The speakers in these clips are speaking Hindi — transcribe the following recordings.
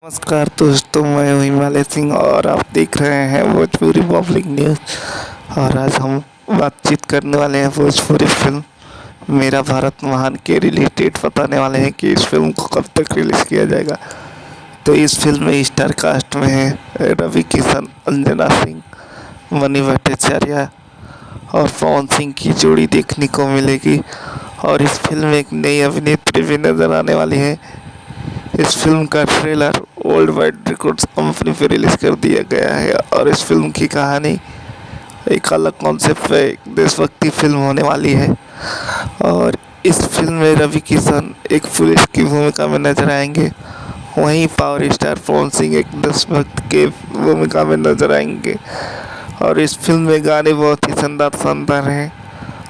नमस्कार दोस्तों, मैं हूं हिमालय सिंह और आप देख रहे हैं भोजपुरी पब्लिक न्यूज़। और आज हम बातचीत करने वाले हैं भोजपुरी फिल्म मेरा भारत महान के रिलेटेड। बताने वाले हैं कि इस फिल्म को कब तक रिलीज़ किया जाएगा। तो इस फिल्म में स्टार कास्ट में है रवि किशन, अंजना सिंह, मणि भट्टाचार्य और पवन सिंह की जोड़ी देखने को मिलेगी। और इस फिल्म में एक नई अभिनेत्री भी नजर आने वाली है। इस फिल्म का trailer world wide records company पे रिलीज़ कर दिया गया है। और इस फिल्म की कहानी एक अलग कॉन्सेप्ट पे एक देशभक्ति फिल्म होने वाली है। और इस फिल्म में रवि किशन एक पुलिस की भूमिका में नजर आएंगे, वहीं पावर स्टार पवन सिंह एक देशभक्त के भूमिका में नजर आएंगे। और इस फिल्म में गाने बहुत ही शानदार हैं।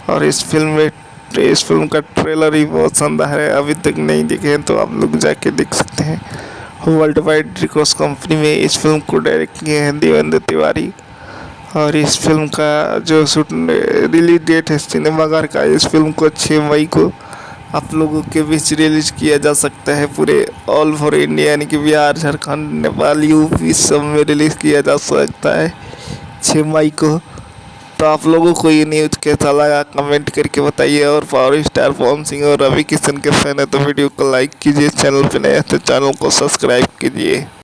और इस फिल्म का ट्रेलर ही बहुत शानदार है। अभी तक नहीं देखे हैं तो आप लोग जाके देख सकते हैं। वर्ल्ड वाइड रिकॉर्ड्स कंपनी में इस फिल्म को डायरेक्ट किए हैं देवेंद्र तिवारी। और इस फिल्म का जो रिलीज डेट है सिनेमाघर का, इस फिल्म को 6 मई को आप लोगों के बीच रिलीज किया जा सकता है। पूरे ऑल ओवर इंडिया यानी कि बिहार, झारखंड, नेपाल, यूपी सब में रिलीज़ किया जा सकता है 6 मई को। तो आप लोगों को ये न्यूज़ कैसा लगा कमेंट करके बताइए। और पावर स्टार पवन सिंह और रवि किशन के फैन है तो वीडियो को लाइक कीजिए, चैनल पे नए हैं तो चैनल को सब्सक्राइब कीजिए।